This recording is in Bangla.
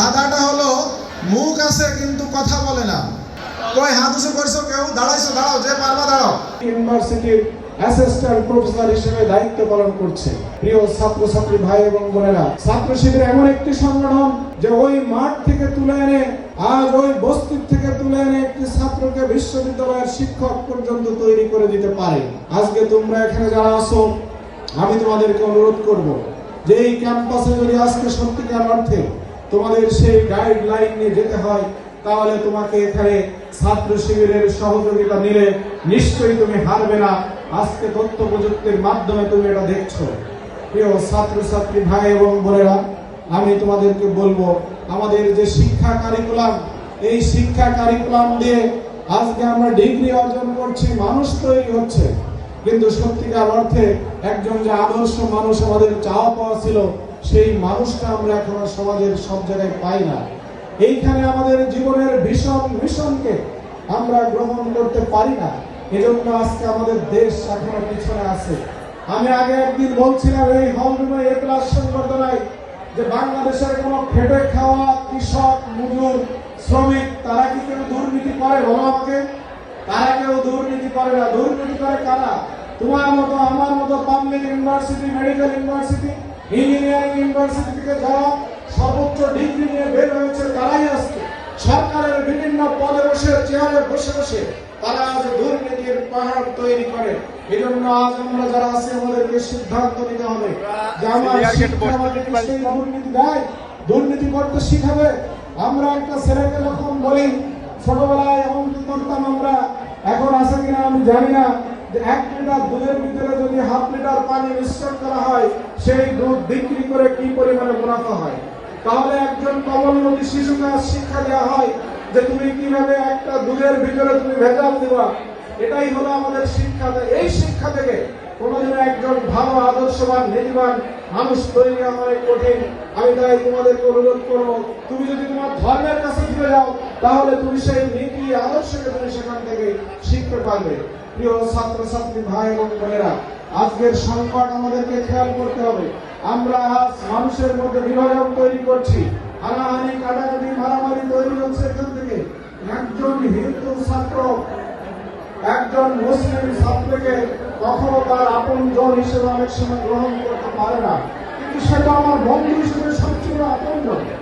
ধাঁধাটা হলো মুখ আছে কিন্তু কথা বলে না। কই হাত উঁচু করছো কেউ? দাঁড়াইছো? দাঁড়াও, যে পারবা দাঁড়াও। ইউনিভার্সিটির অ্যাসিস্ট্যান্ট প্রফেসর হিসেবে দায়িত্ব পালন করছে। প্রিয় ছাত্রছাত্রী ভাই এবং বোনেরা, ছাত্র শিবির এমন একটি সংগঠন যে ওই মাঠ থেকে তুলে এনে, আজ ওই বস্তি থেকে তুলে এনে একটি ছাত্রকে বিশ্ববিদ্যালয়ের শিক্ষক পর্যন্ত তৈরি করে দিতে পারে। আজকে তোমরা এখানে যারা আছো, আমি তোমাদেরকে অনুরোধ করব যে এই ক্যাম্পাসে যদি আজকে সত্যিকার অর্থে তোমাদের সেই গাইডলাইন নিয়ে যেতে হয়, তাহলে তোমাকে এখানে ছাত্র শিবিরের সহযোগিতা নিলে নিশ্চয়ই তুমি হারবে না। আজকে তথ্য প্রযুক্তির মাধ্যমে তুমি এটা দেখছো। প্রিয় ছাত্রছাত্রী ভাই এবং বোনেরা, আমি তোমাদেরকে বলবো, আমাদের যে শিক্ষা কারিকুলাম, এই শিক্ষা কারিকুলাম দিয়ে আজকে আমরা ডিগ্রি অর্জন করছি, মানুষ তৈরি হচ্ছে, কিন্তু সত্যিকার অর্থে একজন যে আদর্শ মানুষ আমাদের চাওয়া পাওয়া ছিল, সেই মানুষটা আমরা এখন সমাজের সব জায়গায় পাই না। এইখানে আমাদের জীবনের ভীষণ মিশনকে আমরা গ্রহণ করতে পারি না। এজন্য আজকে আমাদের দেশ এখনো পিছনে আছে। আমি আগে একদিন বলছিলাম এই হলরুমে এ প্লাস সংবর্ধনায় যে বাংলাদেশের কোনো খেটে খাওয়া কৃষক, মজুর, শ্রমিক তারা কি কেউ দুর্নীতি করে? বলো আমাকে। তারা কেউ দুর্নীতি করে না। দুর্নীতি করে কারা? তোমার মতো, আমার মতো public university, medical university, engineering university থেকে যারা সর্বোচ্চ ডিগ্রি নিয়ে বের হয়েছে, তারাই আজকে সরকারের বিভিন্ন পদে বসে, চেয়ারে বসে বসে তারা আজ দুর্নীতির পাহাড় তৈরি করে। এই জন্য আজ আমরা যারা আছি, আমাদেরকে সিদ্ধান্ত নিতে হবে যে আমার শিক্ষা আমাদেরকে সেই দুর্নীতি দেয়, দুর্নীতি করতে শিখাবে। আমরা একটা ছেলেকে যখন বলি, ছোটবেলায় এমন কি করতাম আমরা, এখন আছে কিনা আমি জানি না, যে 1 লিটার দুধের ভিতরে যদি 1/2 লিটার পানি মিশ্রণ করা হয়, সেই দুধ বিক্রি করে কি পরিমাণে মুনাফা হয়। তাহলে একজন কমলমতি শিশুকে শিক্ষা দেওয়া হয় যে তুমি কিভাবে একটা দুধের ভিতরে তুমি ভেজাল দিবা। এটাই হলো আমাদের শিক্ষা। এই শিক্ষা থেকে কোনোদিন একজন ভালো আদর্শবান, নীতিবান মানুষ তৈরি হওয়া অনেক কঠিন। আমি তাই তোমাদেরকে অনুরোধ করবো, তুমি যদি তোমার ধর্মের কাছে ফিরে যাও, তাহলে তুমি সেই নীতি আদর্শকে তুমি সেখান থেকে শিখতে পারবে। প্রিয় ছাত্রছাত্রী ভাই এবং বোনেরা, আজকের সংকট আমাদেরকে খেয়াল করতে হবে। আমরা আজ মানুষের মধ্যে বিভাজন তৈরি করছি, হানাহানি, কাটাকাটি, মারামারি তৈরি হচ্ছে এখান থেকে। একজন হিন্দু ছাত্র একজন মুসলিম ছাত্রকে কখনো তার আপন জন হিসেবে অনেক সময় গ্রহণ করতে পারে না, কিন্তু সেটা আমার বন্ধু হিসেবে সবচেয়ে আপন জন।